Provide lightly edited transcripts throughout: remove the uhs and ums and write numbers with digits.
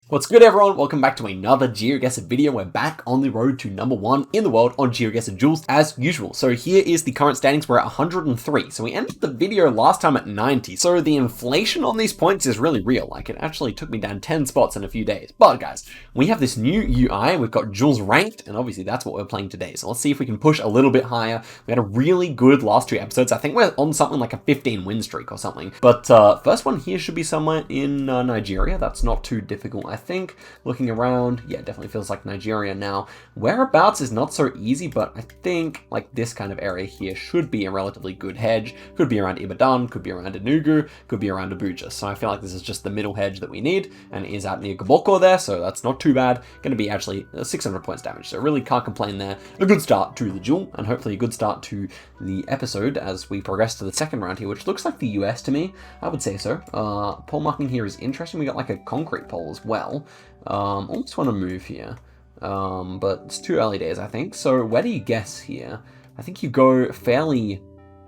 What's good, everyone? Welcome back to another Geoguessr video. We're back on the road to #1 in the world on Geoguessr duels as usual. So here is the current standings. We're at 103. So we ended the video last time at 90. So the inflation on these points is really real. Like, it actually took me down 10 spots in a few days. But guys, we have this new UI. We've got duels ranked, and obviously that's what we're playing today. So let's see if we can push a little bit higher. We had a really good last two episodes. I think we're on something like a 15 win streak or something. But first one here should be somewhere in Nigeria. That's not too difficult, I think. Looking around, yeah, definitely feels like Nigeria now. Whereabouts is not so easy, but I think like this kind of area here should be a relatively good hedge. Could be around Ibadan, could be around Enugu, could be around Abuja. So I feel like this is just the middle hedge that we need, and it is out near Gaboko there, so that's not too bad. Going to be actually 600 points damage, so really can't complain there. A good start to the duel, and hopefully a good start to the episode as we progress to the second round here, which looks like the US to me. I would say so. Pole marking here is interesting. We got like a concrete pole as well. Almost want to move here, but it's too early days, I think. So where do you guess here? I think you go fairly,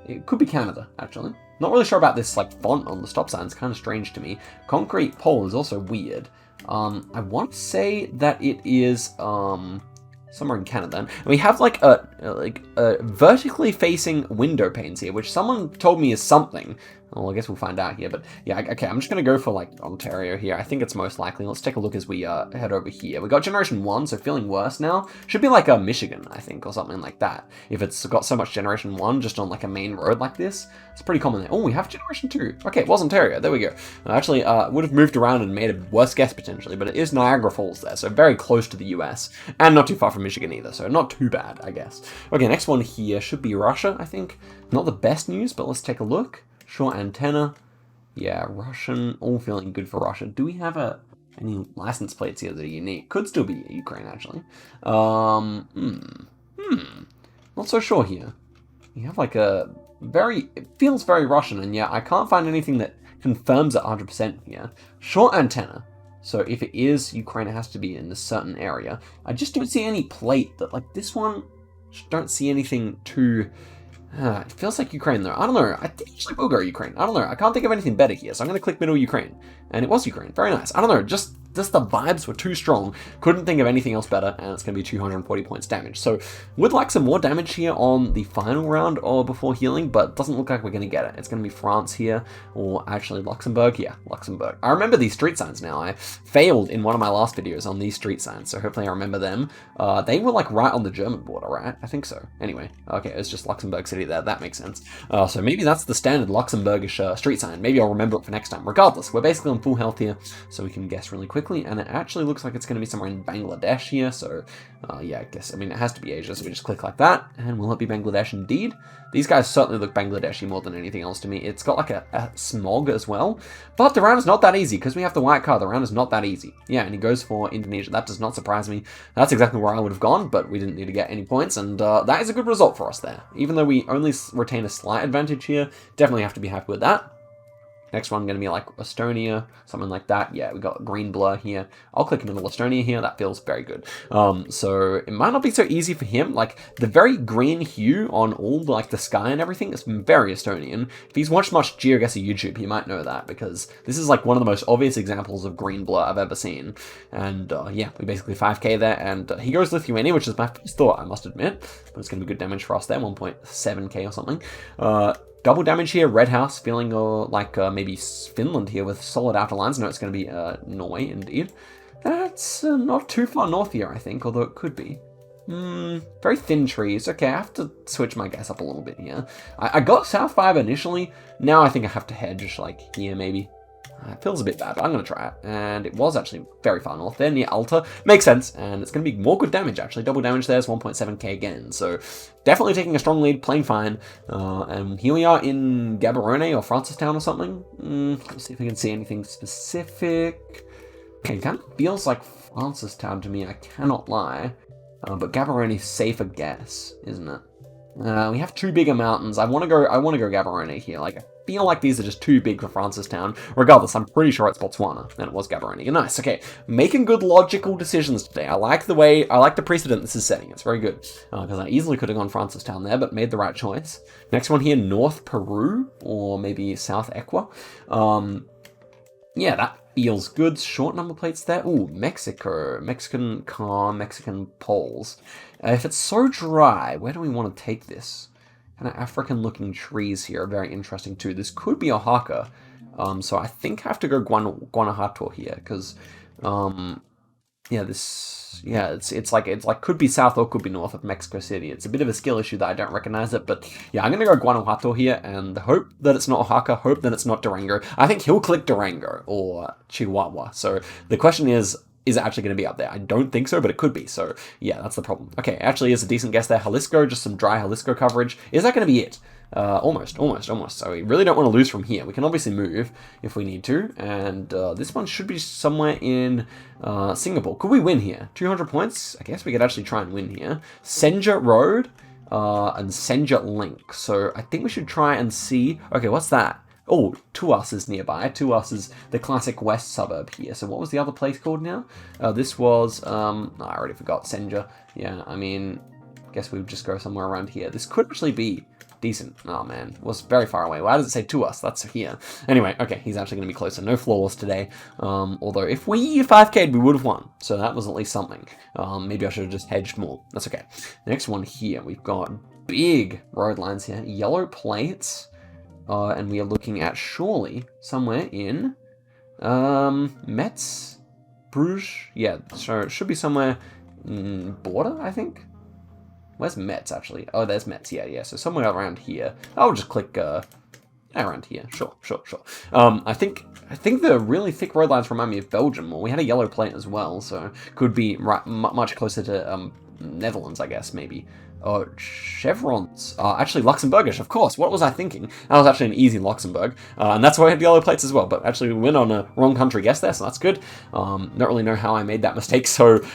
it could be Canada, actually. Not really sure about this like font on the stop sign. It's kind of strange to me. Concrete pole is also weird. I want to say that it is, somewhere in Canada. And we have like a vertically facing window panes here, which someone told me is something. Well, I guess we'll find out here, but yeah, okay, I'm just going to go for like Ontario here. I think it's most likely. Let's take a look as we head over here. We got Generation 1, so feeling worse now. Should be like a Michigan, I think, or something like that. If it's got so much Generation 1 just on like a main road like this, it's pretty common there. Oh, we have Generation 2. Okay, it was Ontario. There we go. Actually, would have moved around and made a worse guess potentially, but it is Niagara Falls there, so very close to the US, and not too far from Michigan either, so not too bad, I guess. Okay, next one here should be Russia, I think. Not the best news, but let's take a look. Short antenna. Yeah, Russian. All feeling good for Russia. Do we have any license plates here that are unique? Could still be Ukraine, actually. Not so sure here. You have like a it feels very Russian, and yeah, I can't find anything that confirms it 100% here. Short antenna. So if it is Ukraine, it has to be in a certain area. I just don't see any plate that, like this one, just don't see anything too... it feels like Ukraine though. I don't know. I think actually will go Ukraine. I don't know. I can't think of anything better here, so I'm going to click middle Ukraine. And it was Ukraine. Very nice. I don't know. Just the vibes were too strong. Couldn't think of anything else better, and it's going to be 240 points damage. So would like some more damage here on the final round or before healing, but doesn't look like we're going to get it. It's going to be France here, or actually Luxembourg. Yeah, Luxembourg. I remember these street signs now. I failed in one of my last videos on these street signs, so hopefully I remember them. They were like right on the German border, right? I think so. Anyway, okay, it's just Luxembourg City there. That makes sense. So maybe that's the standard Luxembourgish street sign. Maybe I'll remember it for next time. Regardless, we're basically on full health here, so we can guess really quickly, and it actually looks like it's going to be somewhere in Bangladesh here, so yeah, I mean, it has to be Asia, so we just click like that, and will it be Bangladesh indeed? These guys certainly look Bangladeshi more than anything else to me. It's got like a smog as well, but the round is not that easy, because we have the white card. The round is not that easy. Yeah, and he goes for Indonesia. That does not surprise me. That's exactly where I would have gone, but we didn't need to get any points, and that is a good result for us there. Even though we only retain a slight advantage here, definitely have to be happy with that. Next one going to be like Estonia, something like that. Yeah, we got green blur here. I'll click middle Estonia here. That feels very good. So it might not be so easy for him. Like the very green hue on all like the sky and everything is very Estonian. If he's watched much Geoguessr YouTube, he might know that, because this is like one of the most obvious examples of green blur I've ever seen. And yeah, we basically 5k there, and he goes Lithuania, which is my first thought, I must admit. But it's going to be good damage for us there, 1.7k or something. Double damage here, Red House, feeling like maybe Finland here with solid outer lines. No, it's going to be Norway, indeed. That's not too far north here, I think, although it could be. Very thin trees. Okay, I have to switch my guess up a little bit here. I got South 5 initially. Now I think I have to hedge, like, here maybe. It feels a bit bad, but I'm going to try it. And it was actually very far north there, near Alta. Makes sense, and it's going to be more good damage, actually. Double damage there is 1.7k again. So definitely taking a strong lead, playing fine. And here we are in Gaborone or Francistown or something. Let's see if we can see anything specific. Okay, it kind of feels like Francistown to me, I cannot lie. But Gaborone safer guess, isn't it? We have two bigger mountains. I want to go Gaborone here. Like, I feel like these are just too big for Francistown. Regardless, I'm pretty sure it's Botswana, and it was Gaborone. Nice. Okay, making good logical decisions today. I like the precedent this is setting. It's very good, because I easily could have gone Francistown there, but made the right choice. Next one here, North Peru, or maybe South Equa. Yeah, that feels good. Short number plates there. Ooh, Mexico. Mexican car, Mexican poles. If it's so dry, where do we want to take this? Kind of African-looking trees here are very interesting too. This could be Oaxaca. So I think I have to go Guanajuato here, because yeah, it's like could be south or could be north of Mexico City. It's a bit of a skill issue that I don't recognize it, but yeah, I'm gonna go Guanajuato here and hope that it's not Oaxaca, hope that it's not Durango. I think he'll click Durango or Chihuahua. So the question is it actually going to be up there? I don't think so, but it could be. So yeah, that's the problem. Okay, actually is a decent guess there. Jalisco, just some dry Jalisco coverage. Is that going to be it? Almost. So we really don't want to lose from here. We can obviously move if we need to, and this one should be somewhere in Singapore. Could we win here? 200 points? I guess we could actually try and win here. Senja Road and Senja Link. So I think we should try and see. Okay, what's that? Oh, Tuas is nearby. Tuas is the classic west suburb here. So what was the other place called now? This was, I already forgot, Senja. Yeah, I mean, I guess we would just go somewhere around here. This could actually be decent. Oh man, it was very far away. Why does it say Tuas? That's here. Anyway, okay, he's actually going to be closer. No flawless today. Although if we 5K'd, we would have won. So that was at least something. Maybe I should have just hedged more. That's okay. Next one here, we've got big road lines here. Yellow plates. And we are looking at surely somewhere in Metz, Bruges. Yeah, so it should be somewhere border, I think. Where's Metz actually? Oh, there's Metz. Yeah. So somewhere around here. I'll just click around here. Sure. I think the really thick road lines remind me of Belgium. Well, we had a yellow plate as well, so could be much closer to Netherlands, I guess, maybe. Chevrons. Actually, Luxembourgish, of course. What was I thinking? That was actually an easy Luxembourg. And that's why I had yellow plates as well. But actually, we went on a wrong country guess there, so that's good. Don't really know how I made that mistake so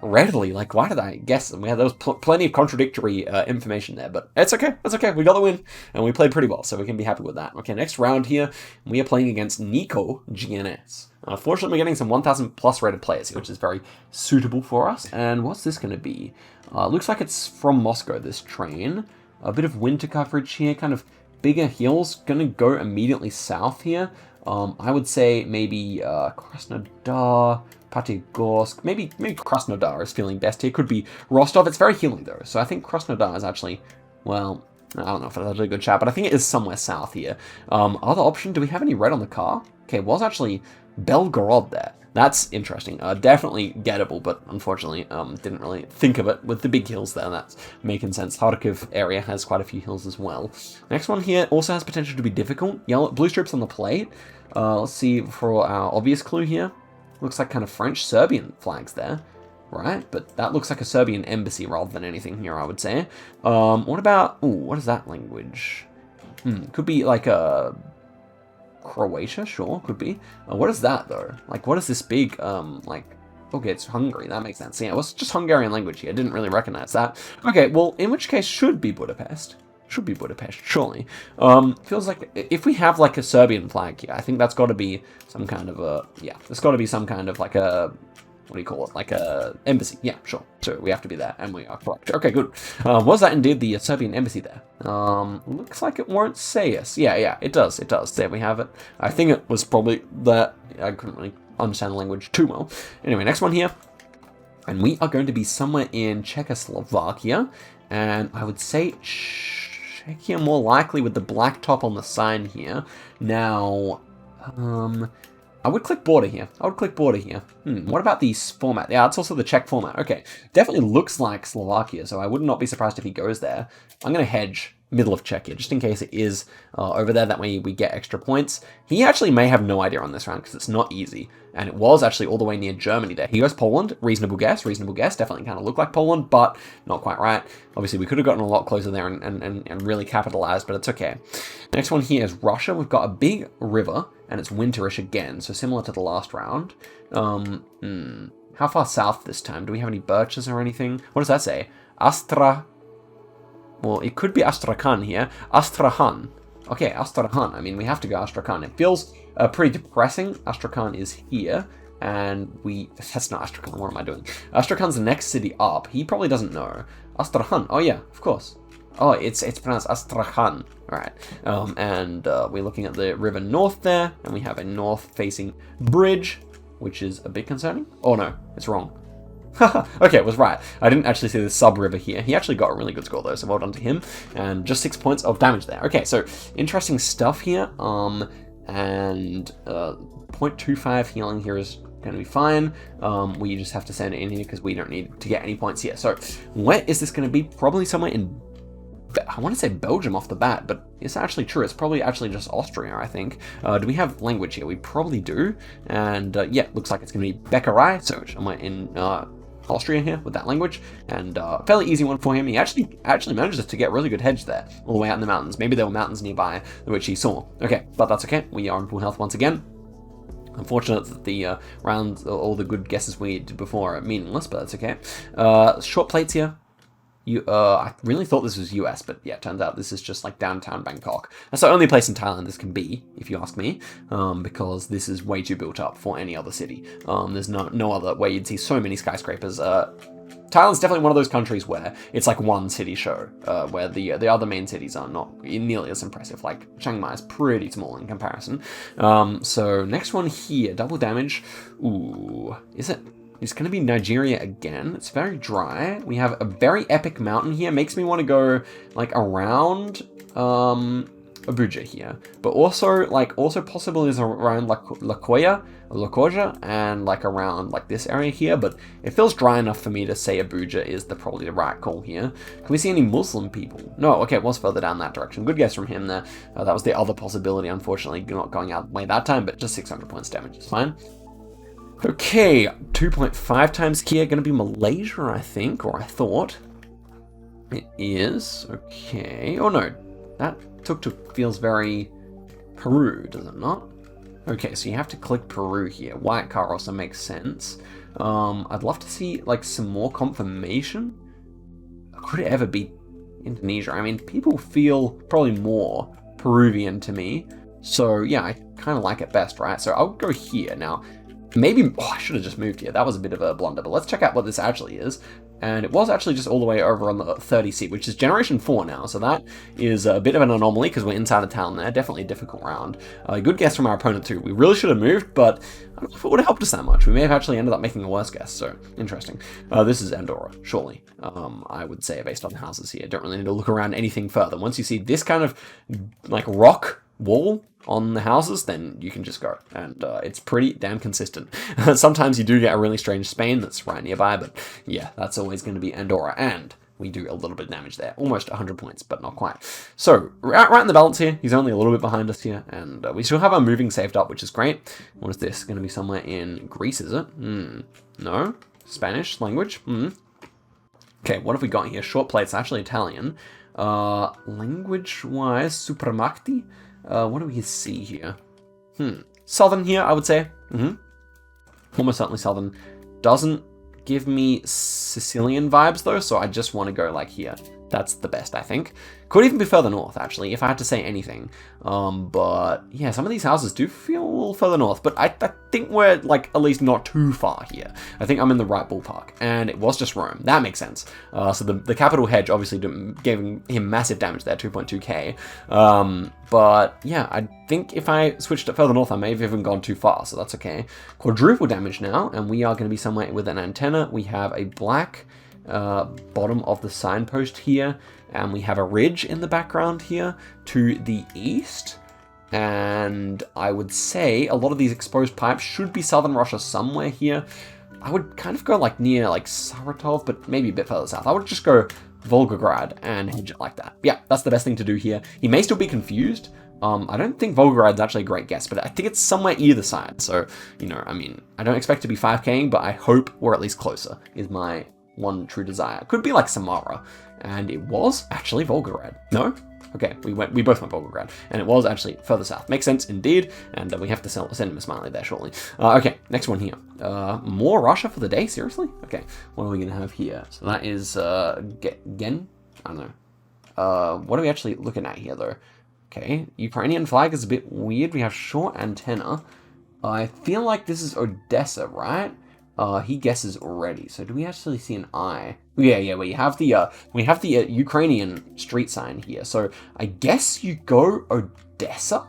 readily. Like, why did I guess? And there was plenty of contradictory information there. But it's okay. That's okay. We got the win. And we played pretty well, so we can be happy with that. Okay, next round here, we are playing against Nico GNS. Fortunately, we're getting some 1,000 plus rated players here, which is very suitable for us. And what's this going to be? Looks like it's from Moscow, this train. A bit of winter coverage here, kind of bigger hills. Going to go immediately south here. I would say maybe Krasnodar, Patigorsk. Maybe Krasnodar is feeling best here. Could be Rostov. It's very hilly, though. So I think Krasnodar is actually, well, I don't know if that's a good chat, but I think it is somewhere south here. Other option, do we have any red on the car? Okay, it was actually Belgorod there. That's interesting. Definitely gettable, but unfortunately, didn't really think of it with the big hills there. That's making sense. Kharkiv area has quite a few hills as well. Next one here also has potential to be difficult. Yellow, blue strips on the plate. Let's see for our obvious clue here. Looks like kind of French, Serbian flags there, right? But that looks like a Serbian embassy rather than anything here, I would say. What about? Ooh, what is that language? Could be like a Croatia, sure, could be. What is that though? Like, what is this big, like, okay, it's Hungary, that makes sense. Yeah, it was just Hungarian language here, I didn't really recognize that. Okay, well, in which case should be Budapest. Should be Budapest, surely. Feels like, if we have like a Serbian flag here, I think that's got to be some kind of a, yeah, there's got to be some kind of like a, what do you call it? Like a embassy. Yeah, sure. So we have to be there, and we are correct. Okay, good. Was that indeed the Serbian embassy there? Looks like it won't say us. Yeah, it does. It does. There we have it. I think it was probably that. I couldn't really understand the language too well. Anyway, next one here. And we are going to be somewhere in Czechoslovakia, and I would say Czechia more likely with the black top on the sign here. Now, I would click border here. What about the format? Yeah, it's also the Czech format. Okay, definitely looks like Slovakia, so I would not be surprised if he goes there. I'm going to hedge middle of Czechia, just in case it is over there. That way we get extra points. He actually may have no idea on this round, because it's not easy. And it was actually all the way near Germany there. He goes Poland. Reasonable guess. Definitely kind of looked like Poland, but not quite right. Obviously, we could have gotten a lot closer there and really capitalized, but it's okay. Next one here is Russia. We've got a big river, and it's winterish again, so similar to the last round. How far south this time? Do we have any birches or anything? What does that say? Well, it could be Astrakhan here. Astrakhan. Okay, Astrakhan. I mean, we have to go Astrakhan. It feels pretty depressing. Astrakhan is here, and that's not Astrakhan. What am I doing? Astrakhan's the next city up. He probably doesn't know. Astrakhan. Oh, yeah, of course. Oh, it's pronounced Astrakhan. All right. And we're looking at the river north there, and we have a north-facing bridge, which is a bit concerning. Oh no, it's wrong. Okay, it was right. I didn't actually see the sub-river here. He actually got a really good score though, so well done to him. And just 6 points of damage there. Okay, so interesting stuff here. And 0.25 healing here is going to be fine. We just have to send it in here because we don't need to get any points here. So where is this going to be? Probably somewhere in, I want to say Belgium off the bat, but it's actually true. It's probably actually just Austria, I think. Do we have language here? We probably do. And yeah, looks like it's going to be Bäckerei. So somewhere in Austria here with that language, and fairly easy one for him. He actually manages to get really good hedge there, all the way out in the mountains. Maybe there were mountains nearby which he saw. Okay, but that's okay. We are in full health once again. Unfortunate that the rounds, all the good guesses we did before are meaningless, but that's okay. Short plates here. I really thought this was US, but yeah, turns out this is just like downtown Bangkok. That's the only place in Thailand this can be, if you ask me, because this is way too built up for any other city. There's no other way you'd see so many skyscrapers. Thailand's definitely one of those countries where it's like one city show, where the other main cities are not nearly as impressive. Like Chiang Mai is pretty small in comparison. So next one here, double damage. Ooh, is it? It's going to be Nigeria again. It's very dry. We have a very epic mountain here. Makes me want to go like around Abuja here, but also possibly is around Lokoja, and like around like this area here. But it feels dry enough for me to say Abuja is probably the right call here. Can we see any Muslim people? No. Okay, it was further down that direction. Good guess from him there. That was the other possibility. Unfortunately, not going out the way that time, but just 600 points damage is fine. Okay, 2.5 times here, going to be Malaysia, I think, or I thought. It is. Okay. Oh no, that tuk-tuk feels very Peru, does it not? Okay, so you have to click Peru here. White car also makes sense. I'd love to see like some more confirmation. Could it ever be Indonesia? I mean, people feel probably more Peruvian to me. So yeah, I kind of like it best, right? So I'll go here now. Maybe, I should have just moved here. That was a bit of a blunder, but let's check out what this actually is. And it was actually just all the way over on the 30 seat, which is Generation 4 now. So that is a bit of an anomaly because we're inside of town there. Definitely a difficult round. Good guess from our opponent too. We really should have moved, but I don't know if it would have helped us that much. We may have actually ended up making a worse guess, so interesting. This is Andorra, surely. I would say based on the houses here. Don't really need to look around anything further. Once you see this kind of like rock wall on the houses, then you can just go, and it's pretty damn consistent. Sometimes you do get a really strange Spain that's right nearby, but yeah, that's always going to be Andorra, and we do a little bit of damage there, almost 100 points, but not quite. So right in the balance here, he's only a little bit behind us here, and we still have our moving saved up, which is great. What is this? Going to be somewhere in Greece, is it? No? Spanish language? Okay, what have we got here? Short plates, actually Italian. Language-wise, Supremacti? What do we see here? Southern here, I would say. Almost certainly southern. Doesn't give me Sicilian vibes though, so I just want to go like here. That's the best, I think. Could even be further north, actually, if I had to say anything. But yeah, some of these houses do feel a little further north, but I think we're like at least not too far here. I think I'm in the right ballpark, and it was just Rome. That makes sense. So the capital hedge obviously gave him massive damage there, 2.2k. But yeah, I think if I switched it further north, I may have even gone too far, so that's okay. Quadruple damage now, and we are going to be somewhere with an antenna. We have a black bottom of the signpost here, and we have a ridge in the background here to the east, and I would say a lot of these exposed pipes should be southern Russia somewhere here. I would kind of go like near like Saratov, but maybe a bit further south. I would just go Volgograd and hedge it like that. Yeah, that's the best thing to do here. He may still be confused. I don't think Volgograd's actually a great guess, but I think it's somewhere either side. So, you know, I mean, I don't expect to be 5K'ing, but I hope we're at least closer, is my one true desire. Could be like Samara, and it was actually Volgograd. No? Okay, we both went Volgograd, and it was actually further south. Makes sense indeed, and we have to send him a smiley there shortly. Okay, next one here. More Russia for the day? Seriously? Okay, what are we gonna have here? So that is Gen? I don't know. What are we actually looking at here though? Okay, Ukrainian flag is a bit weird. We have short antenna. I feel like this is Odessa, right? He guesses already. So do we actually see an I? Yeah. We have the Ukrainian street sign here. So I guess you go Odessa.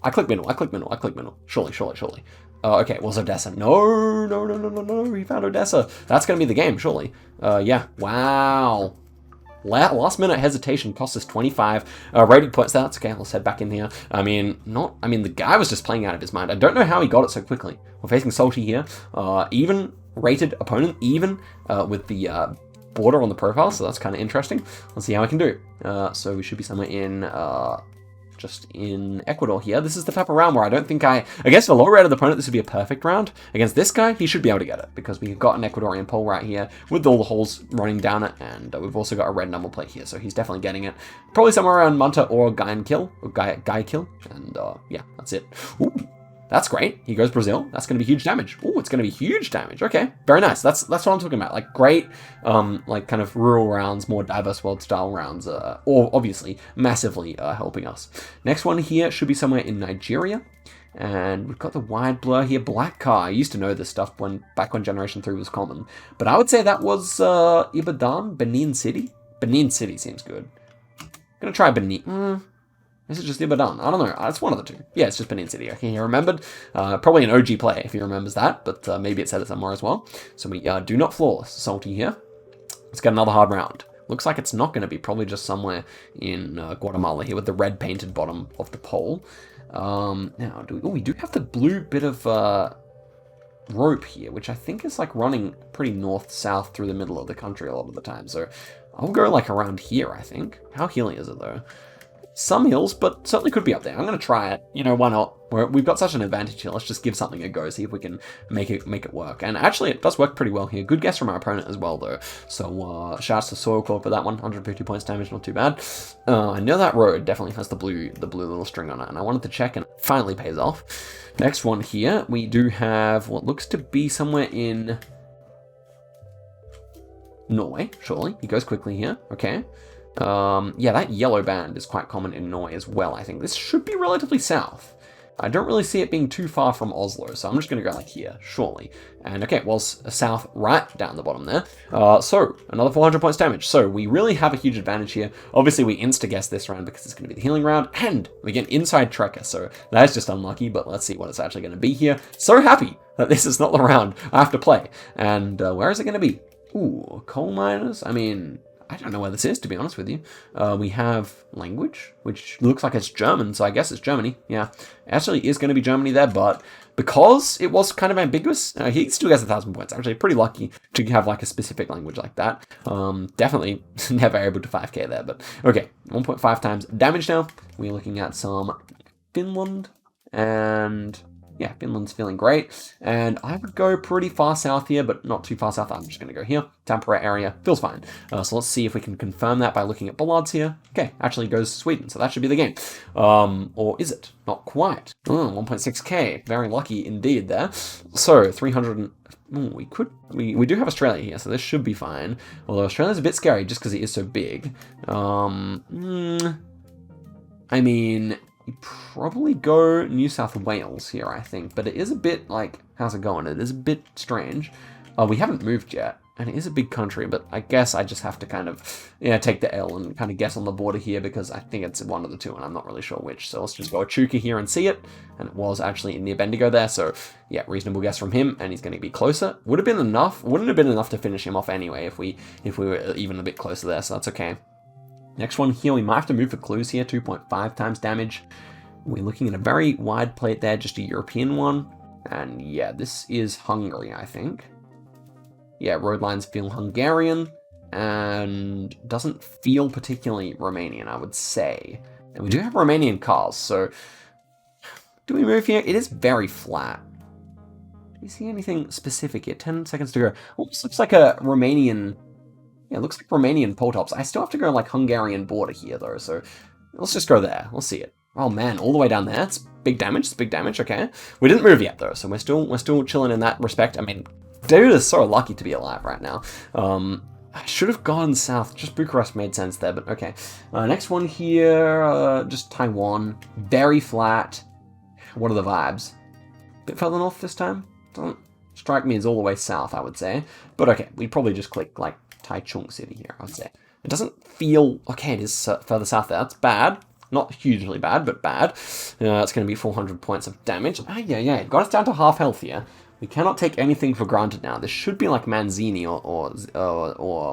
I click middle. Surely. Okay, it was Odessa. No. We found Odessa. That's gonna be the game, surely. Yeah. Wow. Last minute hesitation cost us 25 rating points. That's okay. Let's head back in here. The guy was just playing out of his mind. I don't know how he got it so quickly. We're facing Salty here. Even rated opponent, even with the border on the profile. So that's kind of interesting. Let's see how I can do. So we should be somewhere in just in Ecuador here. This is the type of round where I don't think against a low-rated opponent, this would be a perfect round. Against this guy, he should be able to get it, because we've got an Ecuadorian pole right here with all the holes running down it, and we've also got a red number plate here, so he's definitely getting it. Probably somewhere around Munta or Guy Kill, and yeah, that's it. Ooh. That's great. He goes Brazil. That's going to be huge damage. Oh, it's going to be huge damage. Okay, very nice. That's what I'm talking about. Like great, like kind of rural rounds, more diverse world style rounds, or obviously massively helping us. Next one here should be somewhere in Nigeria. And we've got the wide blur here. Black car. I used to know this stuff back when Generation 3 was common. But I would say that was Ibadan, Benin City. Benin City seems good. I'm going to try Benin. Is it just Ibadan? I don't know. It's one of the two. Yeah, it's just Benin City. Okay, he remembered. Probably an OG play if he remembers that, but maybe it said it somewhere as well. So we do not flawless Salty here. Let's get another hard round. Looks like it's not going to be. Probably just somewhere in Guatemala here with the red painted bottom of the pole. Now, we do have the blue bit of rope here, which I think is like running pretty north-south through the middle of the country a lot of the time. So I'll go like around here, I think. How healing is it though? Some hills, but certainly could be up there. I'm going to try it. You know, why not? We've got such an advantage here. Let's just give something a go, see if we can make it work. And actually, it does work pretty well here. Good guess from our opponent as well, though. So, shouts to Soil Claw for that one. 150 points damage, not too bad. I know that road definitely has the blue little string on it, and I wanted to check, and it finally pays off. Next one here, we do have what looks to be somewhere in Norway, surely. He goes quickly here. Okay. Yeah, that yellow band is quite common in Norway as well, I think. This should be relatively south. I don't really see it being too far from Oslo, so I'm just going to go like here, surely. And okay, it was south right down the bottom there. So, another 400 points damage. So, we really have a huge advantage here. Obviously, we insta-guess this round because it's going to be the healing round, and we get inside Trekker, so that's just unlucky, but let's see what it's actually going to be here. So happy that this is not the round I have to play. And where is it going to be? Ooh, coal miners? I mean, I don't know where this is, to be honest with you. We have language, which looks like it's German, so I guess it's Germany. Yeah, it actually is going to be Germany there, but because it was kind of ambiguous, he still gets 1,000 points. Actually, pretty lucky to have like a specific language like that. Definitely never able to 5k there, but okay. 1.5 times damage now. We're looking at some Finland, and yeah, Finland's feeling great. And I would go pretty far south here, but not too far south. I'm just going to go here. Tampere area. Feels fine. So let's see if we can confirm that by looking at bollards here. Okay, actually goes Sweden, so that should be the game. Or is it? Not quite. 1.6k. Very lucky indeed there. So, 300 and... we do have Australia here, so this should be fine. Although Australia's a bit scary just because it is so big. I mean... you probably go New South Wales here, I think. But it is a bit like, how's it going? It is a bit strange. We haven't moved yet, and it is a big country, but I guess I just have to kind of, take the L and kind of guess on the border here because I think it's one of the two, and I'm not really sure which. So let's just go Echuca here and see it. And it was actually in the Bendigo there, so yeah, reasonable guess from him, and he's going to be closer. Would have been enough. Wouldn't have been enough to finish him off anyway if we were even a bit closer there, so that's okay. Next one here, we might have to move for clues here, 2.5 times damage. We're looking at a very wide plate there, just a European one. And yeah, this is Hungary, I think. Yeah, road lines feel Hungarian and doesn't feel particularly Romanian, I would say. And we do have Romanian cars, so do we move here? It is very flat. Do you see anything specific here? 10 seconds to go. Oh, this looks like a Romanian... yeah, it looks like Romanian pole tops. I still have to go like Hungarian border here though, so let's just go there. Let's see it. Oh man, all the way down there. It's big damage, okay. We didn't move yet though, so we're still chilling in that respect. I mean, dude is so lucky to be alive right now. I should have gone south, just Bucharest made sense there, but okay. Next one here, just Taiwan. Very flat. What are the vibes? Bit further north this time? Doesn't strike me as all the way south, I would say. But okay, we'd probably just click, like, Taichung City here, I would say. It doesn't feel... Okay, it is further south there. That's bad. Not hugely bad, but bad. It's going to be 400 points of damage. Yeah. Got us down to half health here. We cannot take anything for granted now. This should be like Manzini or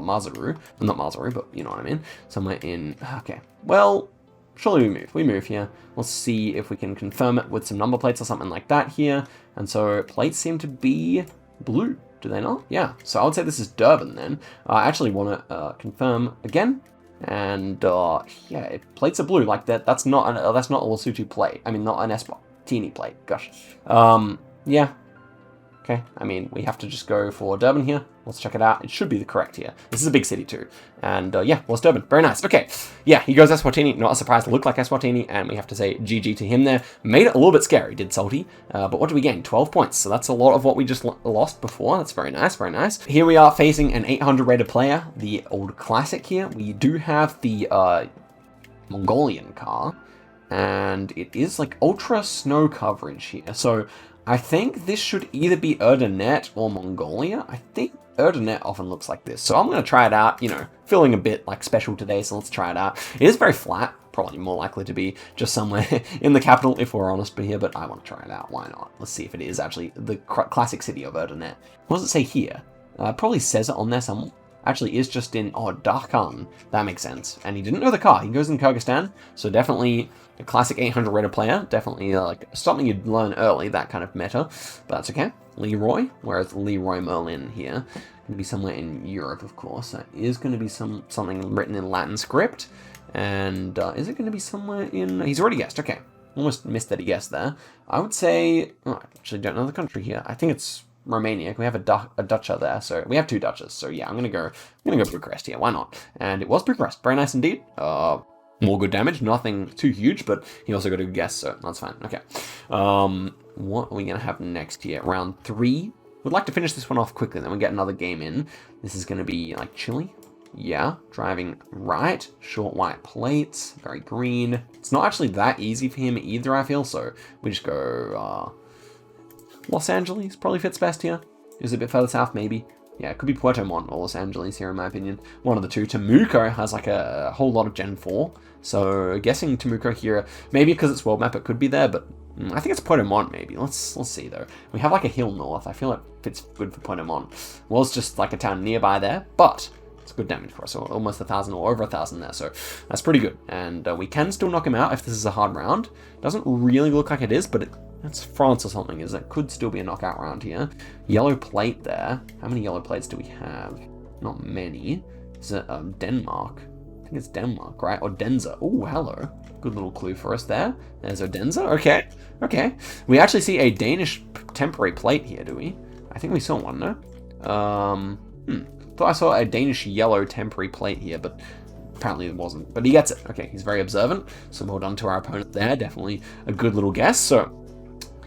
Masaru. Well, not Masaru, but you know what I mean. Somewhere in... Okay. Well, surely we move. We move here. We'll see if we can confirm it with some number plates or something like that here. And so plates seem to be blue. Do they not? Yeah. So I would say this is Durban then. I actually want to confirm again. And yeah, plates are blue. Like that. That's not a Lesotho plate. I mean, not an Eswatini plate. Gosh. Yeah. Okay, I mean, we have to just go for Durban here. Let's check it out. It should be the correct here. This is a big city too. And yeah, well, it's Durban. Very nice. Okay, yeah, he goes Eswatini. Not a surprise to look like Eswatini. And we have to say GG to him there. Made it a little bit scary, did Salty. But what do we gain? 12 points. So that's a lot of what we just lost before. That's very nice, very nice. Here we are facing an 800 rated player. The old classic here. We do have the Mongolian car. And it is like ultra snow coverage here. So... I think this should either be Erdenet or Mongolia. I think Erdenet often looks like this. So I'm going to try it out, you know, feeling a bit like special today, so let's try it out. It is very flat, probably more likely to be just somewhere in the capital, if we're honest here, but I want to try it out. Why not? Let's see if it is actually the classic city of Erdenet. What does it say here? It probably says it on there somewhere. Actually is just in, Darkhan. That makes sense. And he didn't know the car. He goes in Kyrgyzstan, so definitely a classic 800 rated player. Definitely like something you'd learn early, that kind of meta. But that's okay. Leroy, whereas Leroy Merlin here going to be somewhere in Europe, of course. That is going to be something written in Latin script. And is it going to be somewhere in... He's already guessed. Okay. Almost missed that he guessed there. I would say... Oh, I actually don't know the country here. I think it's Romania. We have a ducha there, so we have two duchas. So yeah, I'm gonna go Bucharest here. Why not? And it was Bucharest. Very nice indeed. More good damage. Nothing too huge, but he also got a good guess, so that's fine. Okay. What are we gonna have next here? Round 3. We'd like to finish this one off quickly, then we get another game in. This is gonna be like Chile. Yeah, driving right, short white plates, very green. It's not actually that easy for him either, I feel, so we just go Los Angeles probably fits best here. Is it a bit further south, maybe? Yeah, it could be Puerto Montt or Los Angeles here, in my opinion. One of the two. Temuco has like a whole lot of Gen 4. So guessing Temuco here, maybe because it's world map, it could be there, but I think it's Puerto Montt, maybe. Let's see, though. We have like a hill north. I feel like it fits good for Puerto Montt. Well, it's just like a town nearby there, but it's good damage for us. So almost 1,000 or over 1,000 there, so that's pretty good. And we can still knock him out if this is a hard round. Doesn't really look like it is, but that's France or something, is it? Could still be a knockout round here. Yellow plate there. How many yellow plates do we have? Not many. Is it Denmark? I think it's Denmark, right? Or Denza. Oh, hello. Good little clue for us there. There's Odenza. Okay. Okay. We actually see a Danish temporary plate here, do we? I think we saw one, no? Thought I saw a Danish yellow temporary plate here, but apparently it wasn't. But he gets it. Okay, he's very observant. So well done to our opponent there. Definitely a good little guess. So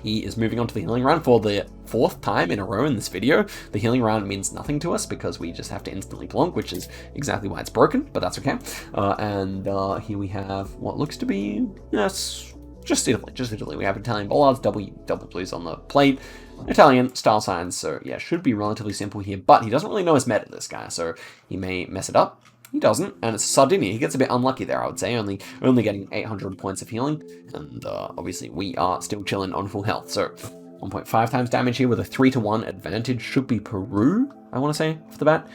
he is moving on to the healing round for the 4th time in a row in this video. The healing round means nothing to us because we just have to instantly plonk, which is exactly why it's broken, but that's okay. And here we have what looks to be, yes, just Italy. We have Italian bollards, double blues on the plate, Italian style signs, so yeah, should be relatively simple here, but he doesn't really know his meta, this guy, so he may mess it up. He doesn't, and it's Sardinia. He gets a bit unlucky there, I would say, only getting 800 points of healing, and obviously we are still chilling on full health, so 1.5 times damage here with a 3-to-1 advantage. Should be Peru, I want to say, off the bat.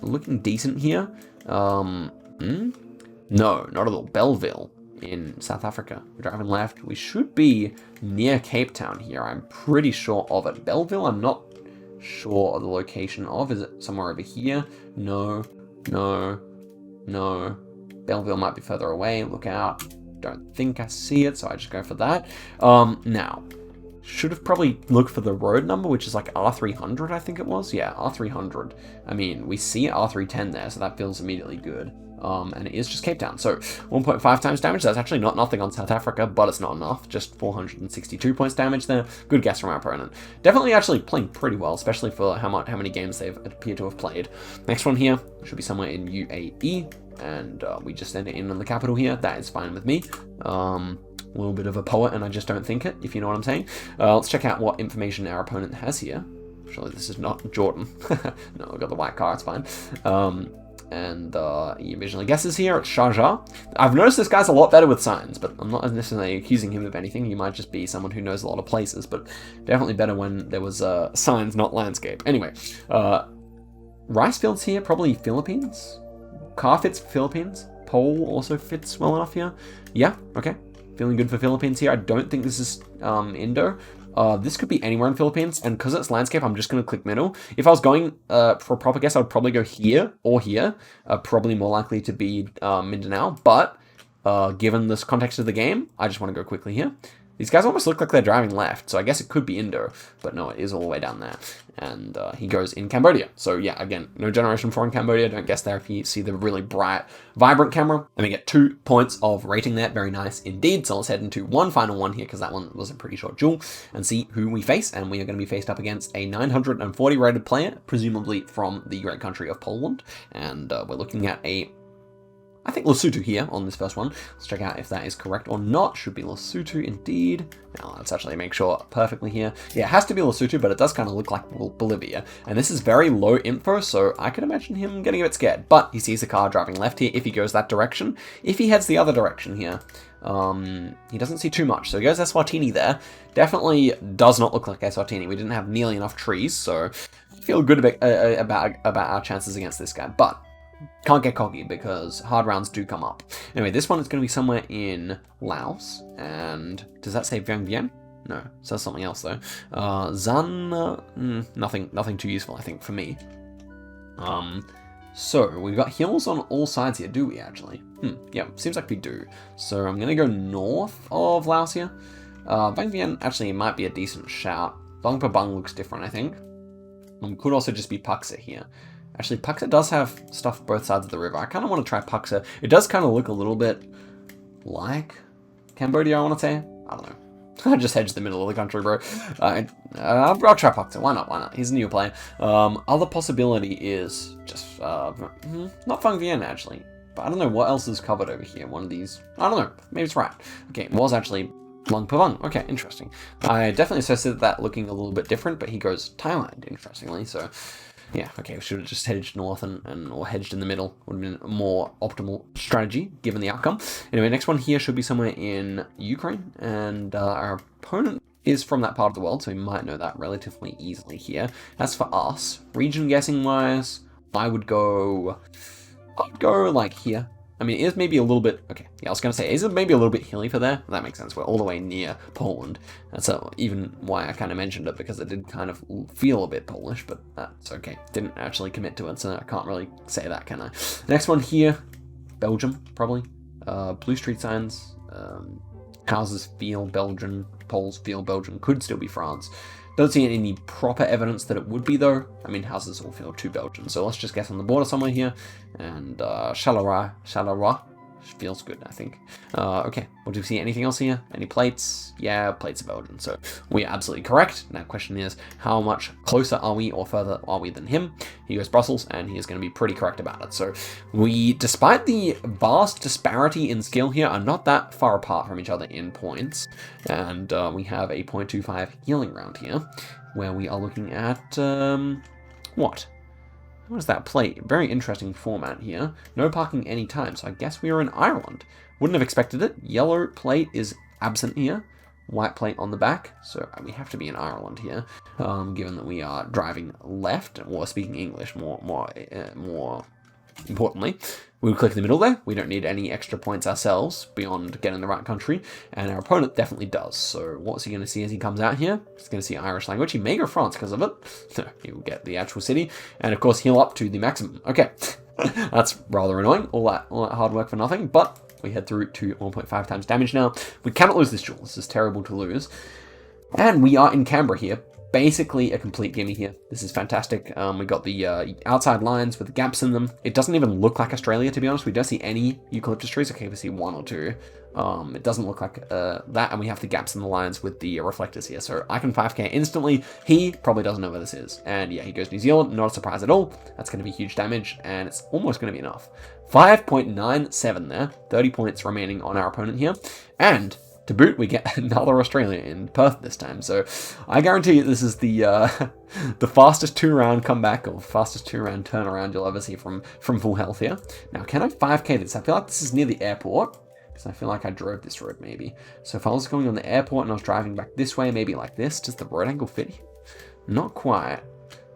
Looking decent here. No, not at all. Belleville in South Africa. We're driving left. We should be near Cape Town here. I'm pretty sure of it. Belleville, I'm not sure of the location of. Is it somewhere over here? No. Belleville might be further away. Look out. Don't think I see it, so I just go for that. Now, should have probably looked for the road number, which is like R300, I think it was. Yeah, R300. I mean, we see R310 there, so that feels immediately good. And it is just Cape Town. So 1.5 times damage. That's actually not nothing on South Africa, but it's not enough. Just 462 points damage there. Good guess from our opponent. Definitely actually playing pretty well, especially for how many games they've appeared to have played. Next one here should be somewhere in UAE, and we just send it in on the capital here. That is fine with me. a little bit of a poet and I just don't think it, if you know what I'm saying. Let's check out what information our opponent has here. Surely this is not Jordan. No, we've got the white car, it's fine. And he originally guesses here, it's Sharjah. I've noticed this guy's a lot better with signs, but I'm not necessarily accusing him of anything. He might just be someone who knows a lot of places, but definitely better when there was signs, not landscape. Anyway, rice fields here, probably Philippines. Car fits Philippines. Pole also fits well enough here. Yeah, okay. Feeling good for Philippines here. I don't think this is Indo. This could be anywhere in Philippines, and because it's landscape, I'm just going to click middle. If I was going for a proper guess, I would probably go here or here. Probably more likely to be Mindanao, but given this context of the game, I just want to go quickly here. These guys almost look like they're driving left, so I guess it could be Indo, but no, it is all the way down there. And he goes in Cambodia. So yeah, again, no Generation 4 in Cambodia. Don't guess there if you see the really bright, vibrant camera. And we get 2 points of rating there. Very nice indeed. So let's head into one final one here, because that one was a pretty short duel, and see who we face. And we are going to be faced up against a 940 rated player, presumably from the great country of Poland. And we're looking at I think Lesotho here on this first one. Let's check out if that is correct or not. Should be Lesotho indeed. Now let's actually make sure perfectly here. Yeah, it has to be Lesotho, but it does kind of look like Bolivia. And this is very low info, so I could imagine him getting a bit scared. But he sees the car driving left here if he goes that direction. If he heads the other direction here, he doesn't see too much. So he goes Eswatini there. Definitely does not look like Eswatini. We didn't have nearly enough trees, so I feel good about our chances against this guy. But can't get cocky because hard rounds do come up. Anyway, this one is going to be somewhere in Laos. And does that say Vieng Vien? No, it says something else though. Zan, nothing too useful, I think, for me. So we've got hills on all sides here, do we actually? Yeah, seems like we do. So I'm going to go north of Laos here. Vieng Vien actually might be a decent shout. Bang Prabang looks different, I think. Could also just be Paksa here. Actually, Paksa does have stuff both sides of the river. I kind of want to try Paksa. It does kind of look a little bit like Cambodia, I want to say. I don't know. I just hedged the middle of the country, bro. I'll try Paksa. Why not? He's a new player. Other possibility is just, not Phang Vien, actually. But I don't know what else is covered over here. One of these, I don't know. Maybe it's right. Okay, it was actually Luang Prabang. Okay, interesting. I definitely associated that looking a little bit different, but he goes Thailand, interestingly, so... Yeah, okay, we should have just hedged north or hedged in the middle. Would have been a more optimal strategy, given the outcome. Anyway, next one here should be somewhere in Ukraine, and our opponent is from that part of the world, so we might know that relatively easily here. As for us, region guessing-wise, I would go like here. I mean, it is maybe a little bit... Okay, yeah, I was going to say, is it maybe a little bit hilly for there? That makes sense. We're all the way near Poland. That's even why I kind of mentioned it, because it did kind of feel a bit Polish, but that's okay. Didn't actually commit to it, so I can't really say that, can I? Next one here, Belgium, probably. Blue street signs. Houses feel Belgian. Poles feel Belgian. Could still be France. Don't see any proper evidence that it would be, though. I mean, houses all feel too Belgian. So let's just guess on the border somewhere here. And Charleroi feels good, I think. Okay, well, do we see anything else here? Any plates? Yeah, plates are Belgian. So we are absolutely correct. Now, question is, how much closer are we or further are we than him? He goes Brussels, and he is going to be pretty correct about it. So we, despite the vast disparity in skill here, are not that far apart from each other in points. And we have a 0.25 healing round here, where we are looking at, what? What is that plate? Very interesting format here. No parking any time, so I guess we are in Ireland. Wouldn't have expected it. Yellow plate is absent here. White plate on the back, so we have to be in Ireland here, given that we are driving left, or speaking English more importantly. We'll click in the middle there. We don't need any extra points ourselves beyond getting the right country, and our opponent definitely does. So what's he going to see as he comes out here? He's going to see Irish language. He may go France because of it. So he will get the actual city, and of course heal up to the maximum. Okay, that's rather annoying. All that hard work for nothing, but we head through to 1.5 times damage now. We cannot lose this duel. This is terrible to lose. And we are in Canberra here. Basically a complete gimme here. This is fantastic. We got the outside lines with the gaps in them. It doesn't even look like Australia, to be honest. We don't see any eucalyptus trees. Okay, we see one or two. It doesn't look like that, and we have the gaps in the lines with the reflectors here. So I can 5k instantly. He probably doesn't know where this is. And yeah, he goes New Zealand. Not a surprise at all. That's going to be huge damage, and it's almost going to be enough. 5.97 there. 30 points remaining on our opponent here. And To boot, we get another Australia in Perth this time. So I guarantee you this is the the fastest 2-round comeback or fastest 2-round turnaround you'll ever see from full health here. Now, can I 5k this? I feel like this is near the airport. Because I feel like I drove this road maybe. So if I was going on the airport and I was driving back this way, maybe like this, does the road angle fit here? Not quite.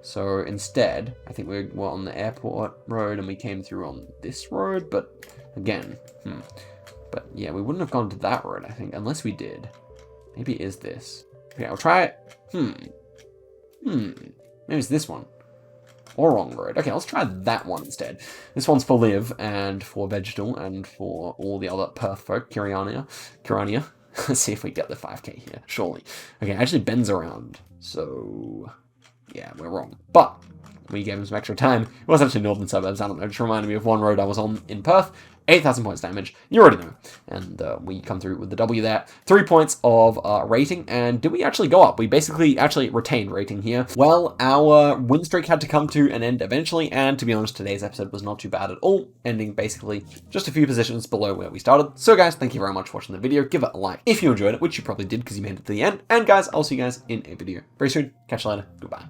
So instead, I think we were on the airport road and we came through on this road, but again, But yeah, we wouldn't have gone to that road, I think, unless we did. Maybe it is this. Okay, I'll try it. Maybe it's this one. Or wrong road. Okay, let's try that one instead. This one's for Liv and for Vegetal and for all the other Perth folk. Kirania. Let's see if we get the 5k here. Surely. Okay, actually bends around. So yeah, we're wrong. But we gave him some extra time. It was actually northern suburbs. I don't know. It just reminded me of one road I was on in Perth. 8,000 points damage. You already know. And we come through with the W there. 3 points of rating. And did we actually go up? We basically actually retained rating here. Well, our win streak had to come to an end eventually. And to be honest, today's episode was not too bad at all. Ending basically just a few positions below where we started. So guys, thank you very much for watching the video. Give it a like if you enjoyed it, which you probably did because you made it to the end. And guys, I'll see you guys in a video very soon. Catch you later. Goodbye.